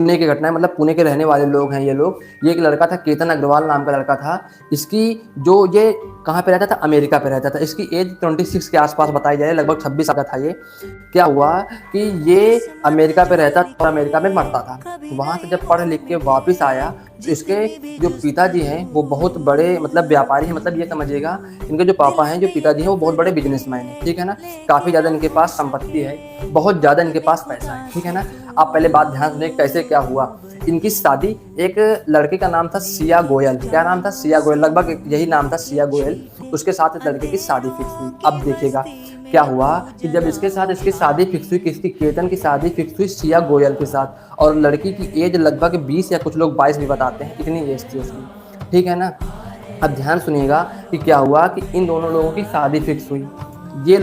पुणे की घटना है, मतलब पुणे के रहने वाले लोग हैं ये लोग। ये एक लड़का था, केतन अग्रवाल नाम का लड़का था। इसकी जो ये कहाँ पे रहता था, अमेरिका पे रहता था। इसकी एज 26 के आसपास बताई जाए, लगभग 26 साल का था ये। क्या हुआ कि ये अमेरिका पे रहता और अमेरिका में मरता था। वहाँ से जब पढ़ लिख के वापस आया तो इसके जो पिताजी हैं वो बहुत बड़े मतलब व्यापारी हैं, मतलब ये समझिएगा इनके जो पापा हैं, जो पिताजी हैं वो बहुत बड़े बिजनेसमैन हैं, ठीक है ना। काफ़ी ज़्यादा इनके पास संपत्ति है, बहुत ज़्यादा इनके पास पैसा है, ठीक है ना। आप पहले बात ध्यान सुनिए कैसे क्या हुआ। इनकी शादी एक लड़के का नाम था सिया गोयल। क्या नाम था? सिया गोयल, लगभग यही नाम था, सिया गोयल। उसके साथ इस लड़के की शादी फिक्स हुई। अब देखिएगा क्या हुआ कि जब इसके साथ इसकी शादी फिक्स हुई, किसकी, केतन की शादी फिक्स हुई सिया गोयल के साथ, और लड़की की एज लगभग 20 या कुछ लोग 22 भी बताते हैं, इतनी एज थी उसकी, ठीक है ना। अब ध्यान सुनिएगा कि क्या हुआ कि इन दोनों लोगों की शादी फिक्स हुई। ये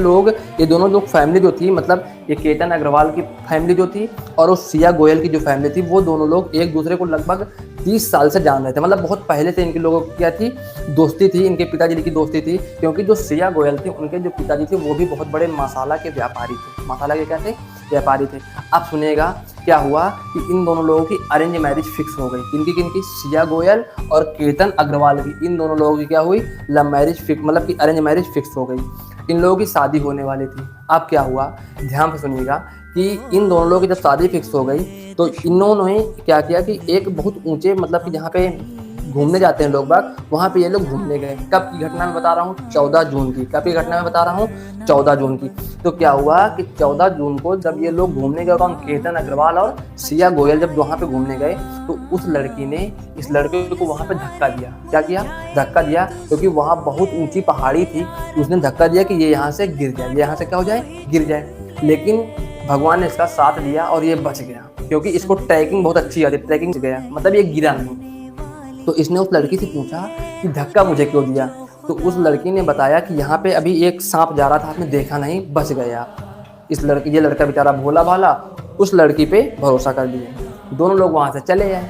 दोनों लोग फैमिली जो थी, मतलब ये केतन अग्रवाल की फैमिली जो थी और उस सिया गोयल की जो फैमिली थी, वो दोनों लोग एक दूसरे को लगभग 30 साल से जान रहे थे। मतलब बहुत पहले से इनके लोगों की क्या थी, दोस्ती थी, इनके पिताजी की दोस्ती थी। क्योंकि जो सिया गोयल थे उनके जो पिताजी थे वो भी बहुत बड़े मसाला के व्यापारी थे। मसाला के क्या थे? व्यापारी थे। अब सुनिएगा क्या हुआ कि इन दोनों लोगों की अरेंज मैरिज फिक्स हो गई। किनकी? सिया गोयल और केतन अग्रवाल की, इन दोनों लोगों की क्या हुई, लव मैरिज फिक्स, मतलब कि अरेंज मैरिज फिक्स हो गई। इन लोगों की शादी होने वाली थी। अब क्या हुआ, ध्यान से सुनिएगा कि इन दोनों लोगों की जब शादी फिक्स हो गई तो इन्होंने क्या किया कि एक बहुत ऊंचे, मतलब कि जहाँ पे घूमने जाते हैं लोग बाग, वहाँ पे ये लोग घूमने गए। कब की घटना में बता रहा हूँ? 14 जून की। कब की घटना में बता रहा हूँ? 14 जून की। तो क्या हुआ कि 14 जून को जब ये लोग घूमने गए, कौन, केतन अग्रवाल और सिया गोयल जब वहाँ पे घूमने गए, तो उस लड़की ने इस लड़के को वहाँ पे धक्का दिया। क्या किया? धक्का दिया, क्योंकि वहाँ बहुत ऊंची पहाड़ी थी। उसने धक्का दिया कि ये यहाँ से गिर जाए, ये यहाँ से क्या हो जाए, गिर जाए। लेकिन भगवान ने इसका साथ दिया और ये बच गया, क्योंकि इसको ट्रैकिंग बहुत अच्छी आती, ट्रैकिंग से गया, मतलब ये गिरा नहीं। तो इसने उस लड़की से पूछा कि धक्का मुझे क्यों दिया। तो उस लड़की ने बताया कि यहाँ पे अभी एक सांप जा रहा था, आपने देखा नहीं, बच गया। ये लड़का बेचारा भोला भाला उस लड़की पे भरोसा कर लिए। दोनों लोग वहाँ से चले आए।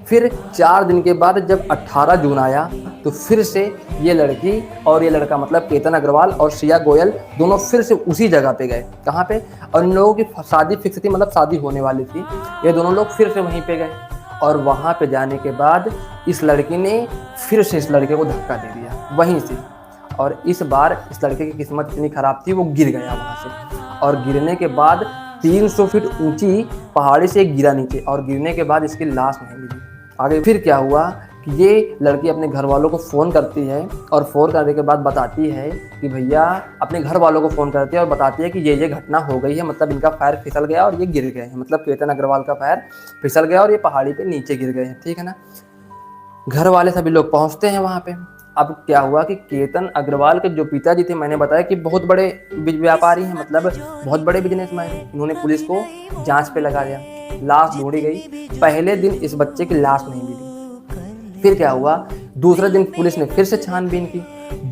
फिर 4 दिन के बाद जब 18 जून आया तो फिर से ये लड़की और ये लड़का, मतलब केतन अग्रवाल और सिया गोयल, दोनों फिर से उसी जगह पे गए। कहाँ पे? और इन लोगों की शादी फिक्स थी, मतलब शादी होने वाली थी। ये दोनों लोग फिर से वहीं पे गए और वहाँ पे जाने के बाद इस लड़की ने फिर से इस लड़के को धक्का दे दिया वहीं से। और इस बार इस लड़के की किस्मत इतनी ख़राब थी, वो गिर गया वहाँ से। और गिरने के बाद 300 फीट ऊंची पहाड़ी से गिरा नीचे, और गिरने के बाद इसकी लाश नहीं मिली। आगे फिर क्या हुआ कि ये लड़की अपने घर वालों को फ़ोन करती है, और फ़ोन करने के बाद बताती है कि भैया, अपने घर वालों को फ़ोन करती है और बताती है कि ये घटना हो गई है, मतलब इनका पैर फिसल गया और ये गिर गए हैं, मतलब केतन अग्रवाल का पैर फिसल गया और ये पहाड़ी पे नीचे गिर गए हैं, ठीक है ना। घर वाले सभी लोग पहुंचते हैं वहाँ पे। अब क्या हुआ कि केतन अग्रवाल के जो पिताजी थे, मैंने बताया कि बहुत बड़े व्यापारी हैं, मतलब बहुत बड़े बिजनेसमैन हैं। इन्होंने पुलिस को जांच पे लगा दिया। लाश ढूंढी गई। पहले दिन इस बच्चे की लाश नहीं मिली। फिर क्या हुआ, दूसरे दिन पुलिस ने फिर से छानबीन की,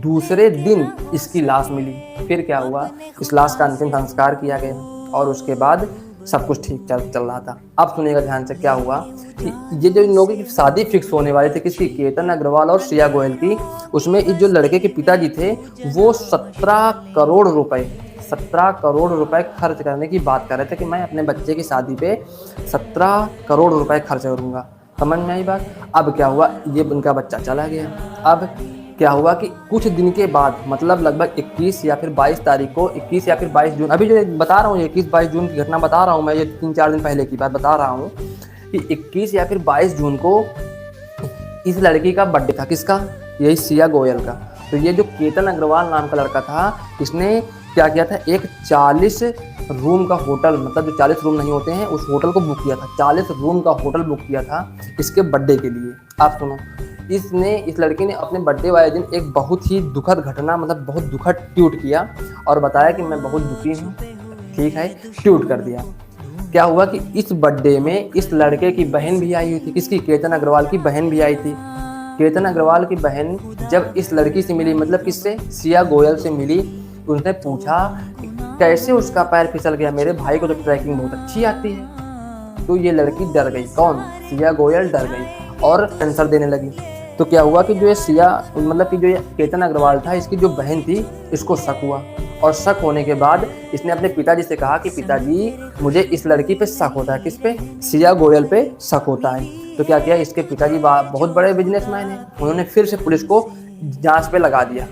दूसरे दिन इसकी लाश मिली। फिर क्या हुआ, इस लाश का अंतिम संस्कार किया गया और उसके बाद सब कुछ ठीक चल रहा था। अब सुनिएगा ध्यान से क्या हुआ कि ये जो इन लोगों की शादी फिक्स होने वाली थी, किसकी, केतन अग्रवाल और सिया गोयल की, उसमें इस जो लड़के के पिताजी थे वो 17 करोड़ रुपए खर्च करने की बात कर रहे थे कि मैं अपने बच्चे की शादी पे 17 करोड़ रुपए खर्च करूंगा। समझ में आई बात। अब क्या हुआ, ये उनका बच्चा चला गया। अब क्या हुआ कि कुछ दिन के बाद, मतलब लगभग 21 या फिर 22 तारीख को, 21 या फिर 22 जून, अभी जो बता रहा हूँ 21-22 जून की घटना बता रहा हूँ मैं, ये 3-4 दिन पहले की बात बता रहा हूँ कि 21 या फिर 22 जून को इस लड़की का बर्थडे था। किसका? यही सिया गोयल का। तो ये जो केतन अग्रवाल नाम का लड़का था, इसने क्या किया था, एक 40 रूम का होटल, मतलब जो 40 रूम नहीं होते हैं उस होटल को बुक किया था। 40 रूम का होटल बुक किया था इसके बर्थडे के लिए। आप सुनो, इस लड़की ने अपने बर्थडे वाले दिन एक बहुत ही दुखद घटना, मतलब बहुत दुखद ट्वीट किया और बताया कि मैं बहुत दुखी हूँ, ठीक है, ट्वीट कर दिया। क्या हुआ कि इस बर्थडे में इस लड़के की बहन भी आई हुई थी। किसकी? केतन अग्रवाल की बहन भी आई थी। केतन अग्रवाल की बहन जब इस लड़की से मिली, मतलब किससे, सिया गोयल से मिली, उसने पूछा कैसे उसका पैर फिसल गया, मेरे भाई को तो ट्रैकिंग बहुत अच्छी आती है। तो ये लड़की डर गई। कौन? सिया गोयल डर गई और आंसर देने लगी। तो क्या हुआ कि जो ये सिया, मतलब कि जो ये केतन अग्रवाल था, इसकी जो बहन थी, इसको शक हुआ और शक होने के बाद इसने अपने पिताजी से कहा कि पिताजी मुझे इस लड़की पे शक होता है। किस पे? सिया गोयल पे शक होता है। तो क्या किया, इसके पिताजी बहुत बड़े बिजनेसमैन हैं, उन्होंने फिर से पुलिस को जांच पे लगा दिया।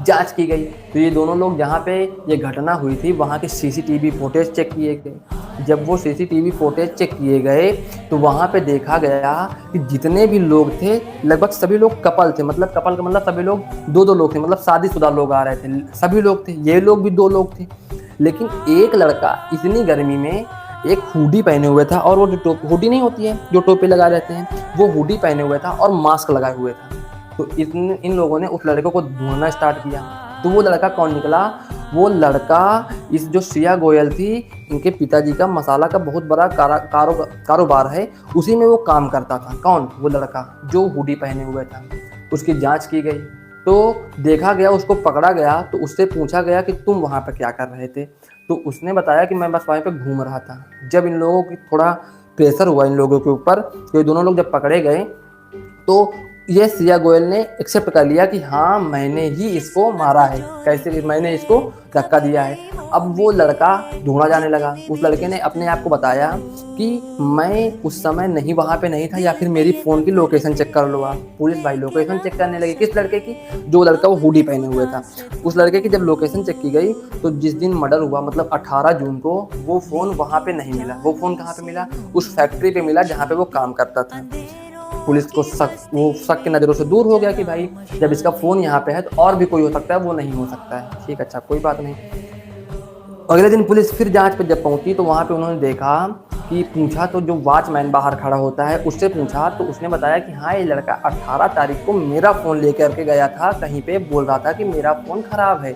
जांच की गई तो ये दोनों लोग जहाँ पे ये घटना हुई थी वहाँ के सीसीटीवी फुटेज चेक किए गए। जब वो सीसीटीवी फुटेज चेक किए गए तो वहाँ पे देखा गया कि जितने भी लोग थे लगभग सभी लोग कपल थे। मतलब कपल का मतलब सभी लोग दो दो लोग थे, मतलब शादीशुदा लोग आ रहे थे, सभी लोग थे। ये लोग भी दो लोग थे, लेकिन एक लड़का इतनी गर्मी में एक हुडी पहने हुए था, और वो जो हुडी नहीं होती है जो टोपी लगा रहते हैं, वो हुडी पहने हुए था और मास्क लगाए हुए था। तो इन लोगों ने उस लड़के को ढूंढना स्टार्ट किया। तो वो लड़का कौन निकला? वो लड़का इस जो सिया गोयल थी, इनके पिताजी का मसाला का बहुत बड़ा कारोबार है, उसी में वो काम करता था। कौन? वो लड़का जो हुडी पहने हुए था। उसकी जांच की गई तो देखा गया, उसको पकड़ा गया तो उससे पूछा गया कि तुम वहाँ पर क्या कर रहे थे? तो उसने बताया कि मैं बस वहाँ पे घूम रहा था। जब इन लोगों की थोड़ा प्रेशर हुआ इन लोगों के ऊपर, तो ये दोनों लोग जब पकड़े गए तो ये सिया गोयल ने एक्सेप्ट कर लिया कि हाँ मैंने ही इसको मारा है, कैसे मैंने इसको धक्का दिया है। अब वो लड़का ढूंढा जाने लगा। उस लड़के ने अपने आप को बताया कि मैं उस समय नहीं वहाँ पे नहीं था, या फिर मेरी फ़ोन की लोकेशन चेक कर लो आप। पुलिस भाई लोकेशन चेक करने लगी। किस लड़के की? जो लड़का वो हुडी पहने हुए था, उस लड़के की जब लोकेशन चेक की गई तो जिस दिन मर्डर हुआ मतलब 18 जून को, वो फ़ोन वहाँ पे नहीं मिला। वो फ़ोन कहाँ पे मिला? उस फैक्ट्री पे मिला जहाँ पे वो काम करता था। पुलिस को शक की नज़रों से दूर हो गया कि भाई जब इसका फ़ोन यहाँ पे है तो और भी कोई हो सकता है, वो नहीं हो सकता है। ठीक, अच्छा कोई बात नहीं। अगले दिन पुलिस फिर जांच पे जब पहुंची तो वहाँ पे उन्होंने देखा कि पूछा तो जो वॉचमैन बाहर खड़ा होता है उससे पूछा तो उसने बताया कि हाँ ये लड़का 18 तारीख को मेरा फ़ोन लेकर के गया था, कहीं पे बोल रहा था कि मेरा फ़ोन ख़राब है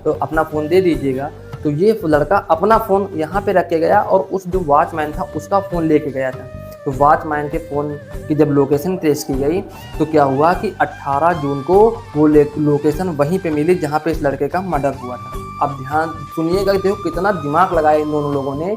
तो अपना फ़ोन दे दीजिएगा। तो ये लड़का अपना फ़ोन यहाँ पे रख के गया और उस जो वॉचमैन था उसका फ़ोन लेके गया था। तो वॉचमैन के फ़ोन की जब लोकेशन ट्रेस की गई तो क्या हुआ कि 18 जून को वो लोकेशन वहीं पे मिली जहाँ पे इस लड़के का मर्डर हुआ था। अब ध्यान सुनिएगा, देखो कितना दिमाग लगाया इन दोनों लोगों ने।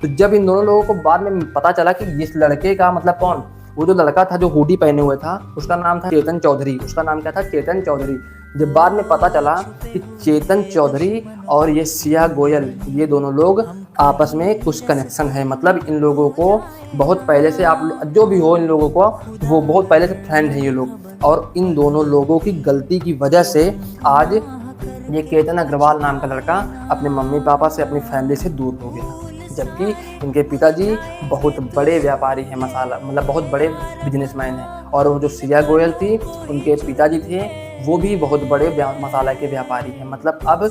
तो जब इन दोनों लोगों को बाद में पता चला कि इस लड़के का मतलब कौन, वो जो लड़का था जो हुडी पहने हुए था उसका नाम था चेतन चौधरी। उसका नाम क्या था? चेतन चौधरी। जब बाद में पता चला कि चेतन चौधरी और ये सिया गोयल, ये दोनों लोग आपस में कुछ कनेक्शन है। मतलब इन लोगों को बहुत पहले से, आप जो भी हो इन लोगों को, वो बहुत पहले से फ्रेंड है ये लोग। और इन दोनों लोगों की गलती की वजह से आज ये केतन अग्रवाल नाम का लड़का अपने मम्मी पापा से, अपनी फैमिली से दूर हो गया। जबकि इनके पिताजी बहुत बड़े व्यापारी हैं, मसाला मतलब बहुत बड़े बिजनेसमैन हैं। और वो जो सिया गोयल थी उनके पिताजी थे वो भी बहुत बड़े मसाला के व्यापारी हैं। मतलब अब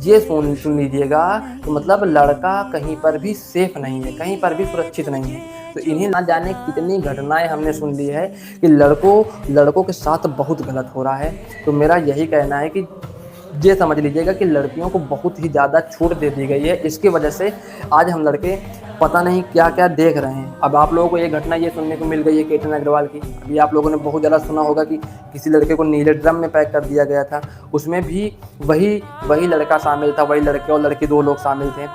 ये सुन लीजिएगा कि मतलब लड़का कहीं पर भी सेफ नहीं है, कहीं पर भी सुरक्षित नहीं है। तो इन्हें ना जाने कितनी घटनाएं हमने सुन ली है कि लड़कों के साथ बहुत गलत हो रहा है। तो मेरा यही कहना है कि ये समझ लीजिएगा कि लड़कियों को बहुत ही ज़्यादा छूट दे दी गई है। इसकी वजह से आज हम लड़के पता नहीं क्या क्या देख रहे हैं। अब आप लोगों को ये घटना ये सुनने को मिल गई है केतन अग्रवाल की। अभी आप लोगों ने बहुत ज़्यादा सुना होगा कि किसी लड़के को नीले ड्रम में पैक कर दिया गया था, उसमें भी वही लड़का शामिल था, वही लड़के और लड़की दो लोग शामिल थे।